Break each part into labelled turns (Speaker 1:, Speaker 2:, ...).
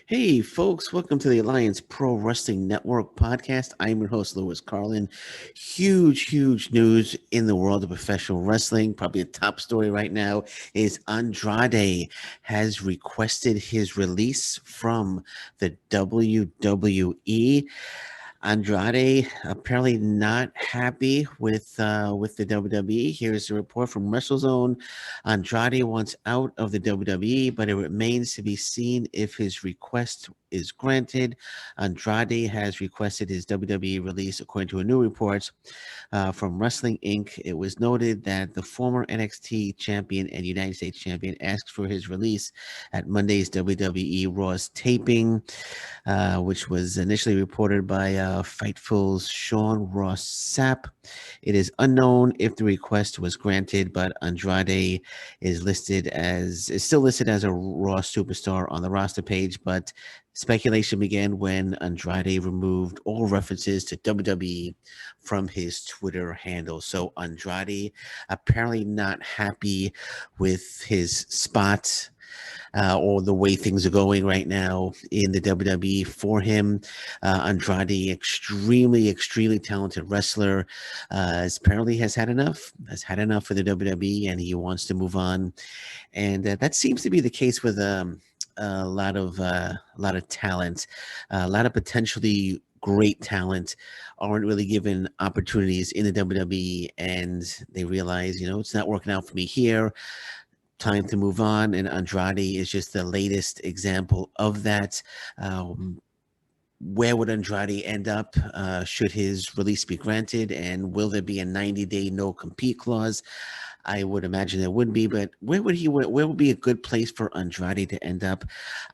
Speaker 1: Hey, folks, welcome to the Alliance Pro Wrestling Network podcast. I'm your host, Lewis Carlin. Huge news in the world of professional wrestling. Probably a top story right now is Andrade has requested his release from the WWE. Andrade apparently not happy with the WWE. Here's a report from WrestleZone. Andrade wants out of the WWE, but it remains to be seen if his request is granted. Andrade has requested his WWE release, according to a new report from Wrestling Inc. It was noted that the former NXT champion and United States champion asked for his release at Monday's WWE Raw's taping, which was initially reported by Fightful's Sean Ross Sapp. It is unknown if the request was granted, but Andrade is still listed as a Raw superstar on the roster page, but speculation began when Andrade removed all references to WWE from his Twitter handle. So Andrade apparently not happy with his spot or the way things are going right now in the WWE for him. Andrade, extremely talented wrestler, apparently has had enough for the WWE, and he wants to move on. And that seems to be the case with a lot of talent, a lot of potentially great talent aren't really given opportunities in the WWE, and they realize, it's not working out for me here, time to move on. And Andrade is just the latest example of that. Where would Andrade end up should his release be granted? And will there be a 90-day no compete clause? I would imagine there would be, but where would be a good place for Andrade to end up?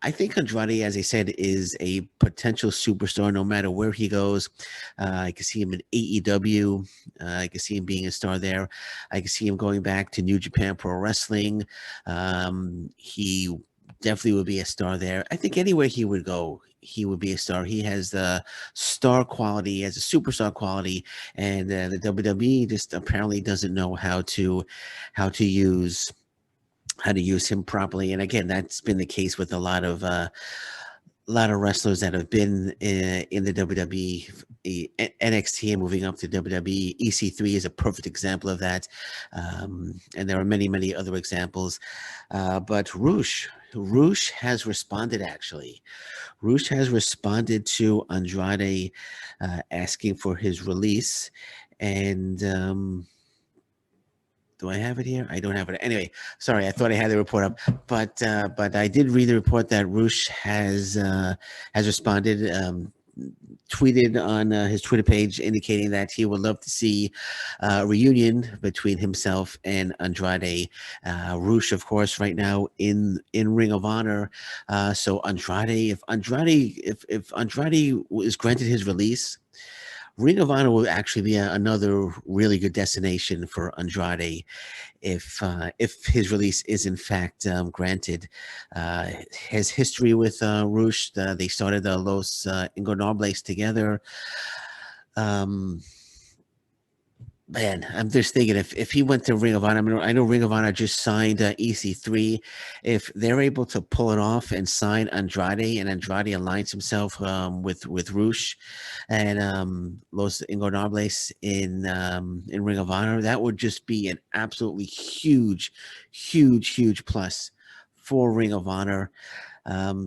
Speaker 1: I think Andrade, as I said, is a potential superstar no matter where he goes. I can see him in AEW. I can see him being a star there. I can see him going back to New Japan Pro Wrestling. He definitely would be a star there. I think anywhere he would go, he would be a star. He has the star quality, he has a superstar quality, and the WWE just apparently doesn't know how to use how to use him properly. And again, that's been the case with a lot of wrestlers that have been in the WWE, NXT, and moving up to WWE. EC3 is a perfect example of that, and there are many other examples. But Roosh has responded. Actually, Roosh has responded to Andrade asking for his release, and do I have it here? I don't have it. Anyway, sorry, I thought I had the report up, but I did read the report that Roosh has responded. Tweeted on his Twitter page indicating that he would love to see a reunion between himself and Andrade. Roosh, of course, right now in Ring of Honor. So Andrade, if Andrade is granted his release, Ring of Honor will actually be another really good destination for Andrade if his release is in fact granted. His history with Rush, they started the Los Ingobernables together. Um, Man, I'm just thinking if he went to Ring of Honor, I know Ring of Honor just signed EC3. If they're able to pull it off and sign Andrade, and Andrade aligns himself with Roosh and Los Ingobernables in Ring of Honor, that would just be an absolutely huge plus for Ring of Honor.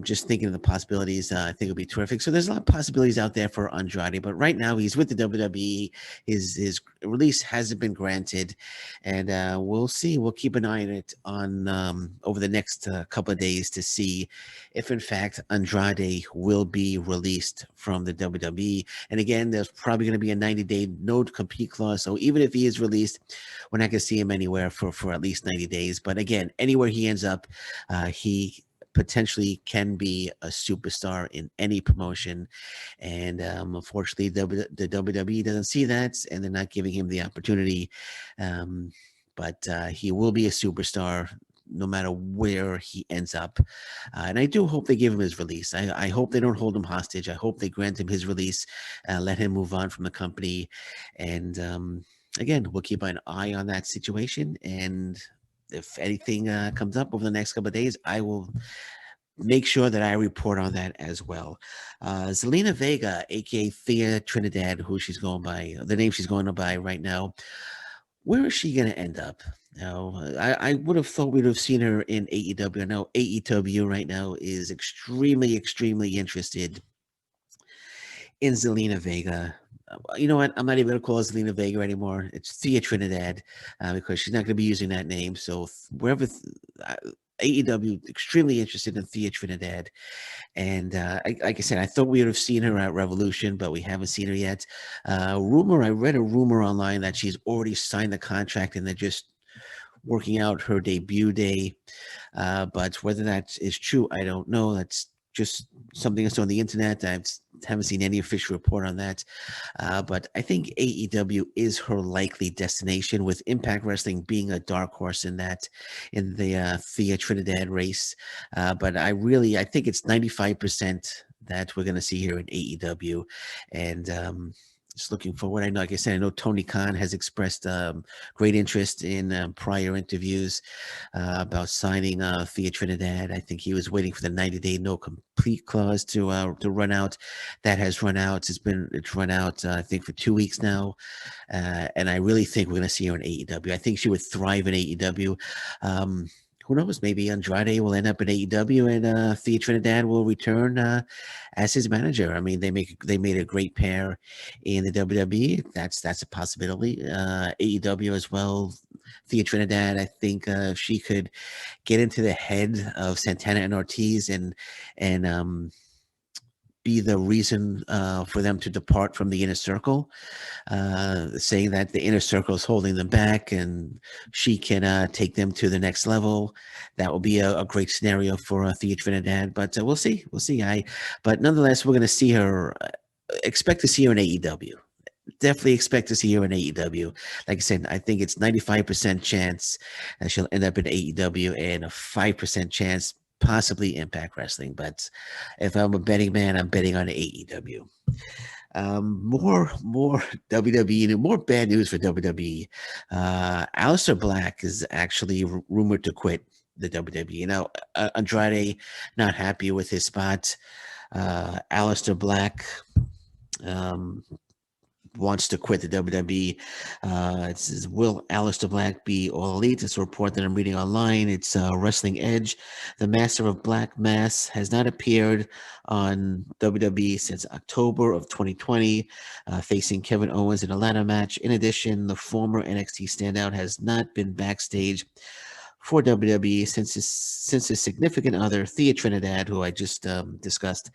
Speaker 1: Just thinking of the possibilities, I think it'll be terrific. So there's a lot of possibilities out there for Andrade, but right now he's with the WWE. His release hasn't been granted, and we'll see. We'll keep an eye on it over the next couple of days to see if, in fact, Andrade will be released from the WWE. And again, there's probably going to be a 90-day no compete clause. So even if he is released, we're not going to see him anywhere for at least 90 days. But again, anywhere he ends up, he potentially can be a superstar in any promotion. And unfortunately, the WWE doesn't see that, and they're not giving him the opportunity. But he will be a superstar no matter where he ends up. And I do hope they give him his release. I hope they don't hold him hostage. I hope they grant him his release, let him move on from the company. And again, we'll keep an eye on that situation. And if anything comes up over the next couple of days, I will make sure that I report on that as well. Zelina Vega, aka Thea Trinidad, who she's going by, the name she's going by right now, where is she going to end up? Now, I would have thought we'd have seen her in AEW. I know AEW right now is extremely, extremely interested in Zelina Vega. You know what? I'm not even going to call her Zelina Vega anymore. It's Thea Trinidad because she's not going to be using that name. So wherever AEW extremely interested in Thea Trinidad, and like I said, I thought we would have seen her at Revolution, but we haven't seen her yet. I read a rumor online that she's already signed the contract and they're just working out her debut day. But whether that is true, I don't know. That's just something that's on the internet. I haven't seen any official report on that. But I think AEW is her likely destination, with Impact Wrestling being a dark horse in the Thea Trinidad race. But I think it's 95% that we're going to see here in AEW, and just looking forward. I know, like I said, I know Tony Khan has expressed great interest in prior interviews about signing Thea Trinidad. I think he was waiting for the 90-day no complete clause to run out. That has run out. It's run out. I think for 2 weeks now, and I really think we're going to see her in AEW. I think she would thrive in AEW. Who knows? Maybe Andrade will end up in AEW and Thea Trinidad will return as his manager. I mean, they made a great pair in the WWE. That's a possibility. AEW as well. Thea Trinidad, I think she could get into the head of Santana and Ortiz and be the reason for them to depart from the inner circle, saying that the inner circle is holding them back and she can take them to the next level. That will be a great scenario for Thea Trinidad, but we'll see. But nonetheless, we're going to see her, expect to see her in AEW. Definitely expect to see her in AEW. Like I said, I think it's 95% chance that she'll end up in AEW and a 5% chance possibly Impact Wrestling. But if I'm a betting man, I'm betting on AEW. More WWE, more bad news for WWE. Aleister Black is actually rumored to quit the WWE. Now, Andrade not happy with his spot. Aleister Black wants to quit the WWE. It says, will Aleister Black be All Elite? It's a report that I'm reading online. It's Wrestling Edge. The Master of Black Mass has not appeared on WWE since October of 2020, facing Kevin Owens in a ladder match. In addition, the former NXT standout has not been backstage for WWE since his significant other, Thea Trinidad, who I just discussed.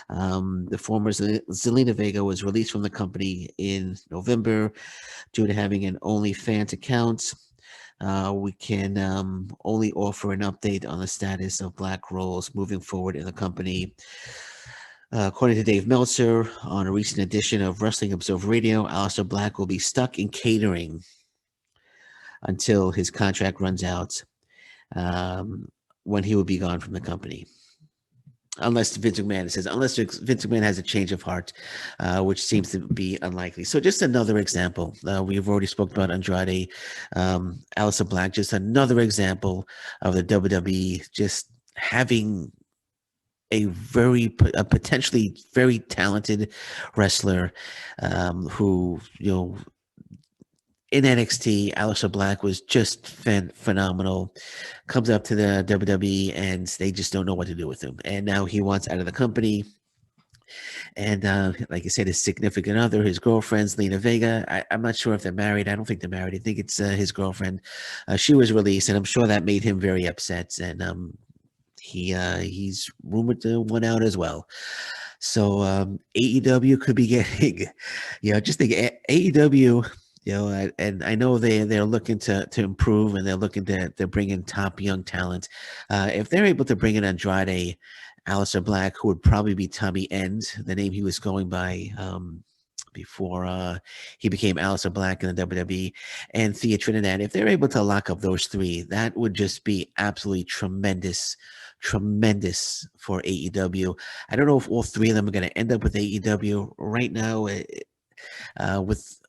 Speaker 1: The former Zelina Vega was released from the company in November due to having an OnlyFans account. We can only offer an update on the status of Black roles moving forward in the company. According to Dave Meltzer, on a recent edition of Wrestling Observer Radio, Aleister Black will be stuck in catering until his contract runs out, when he will be gone from the company. Unless Vince McMahon has a change of heart, which seems to be unlikely. So just another example. We've already spoke about Andrade, Aleister Black, just another example of the WWE just having a potentially very talented wrestler who, in NXT, Aleister Black was just phenomenal. Comes up to the WWE and they just don't know what to do with him. And now he wants out of the company. And like I said, his significant other, his girlfriend, Zelina Vega, I'm not sure if they're married. I don't think they're married. I think it's his girlfriend. She was released, and I'm sure that made him very upset. And he's rumored to want out as well. So AEW could be getting, just think AEW. And I know they're looking to improve, and they're looking to bring in top young talent. If they're able to bring in Andrade, Aleister Black, who would probably be Tommy End, the name he was going by before he became Aleister Black in the WWE, and Thea Trinidad, if they're able to lock up those three, that would just be absolutely tremendous for AEW. I don't know if all three of them are going to end up with AEW right now.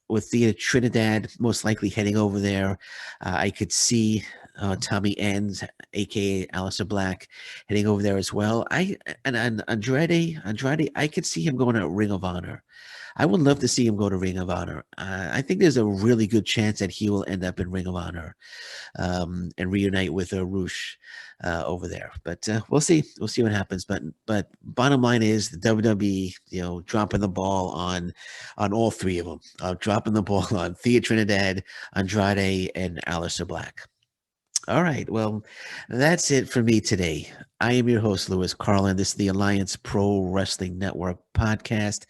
Speaker 1: With Thea Trinidad most likely heading over there, I could see Tommy Ends, aka Aleister Black, heading over there as well. And Andrade, I could see him going to Ring of Honor. I would love to see him go to Ring of Honor. I think there's a really good chance that he will end up in Ring of Honor, and reunite with Rush over there. But we'll see. We'll see what happens. But bottom line is the WWE, dropping the ball on all three of them. Dropping the ball on Thea Trinidad, Andrade, and Aleister Black. All right. Well, that's it for me today. I am your host, Lewis Carlin. This is the Alliance Pro Wrestling Network podcast.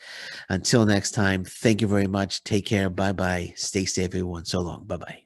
Speaker 1: Until next time, thank you very much. Take care. Bye bye. Stay safe, everyone. So long. Bye bye.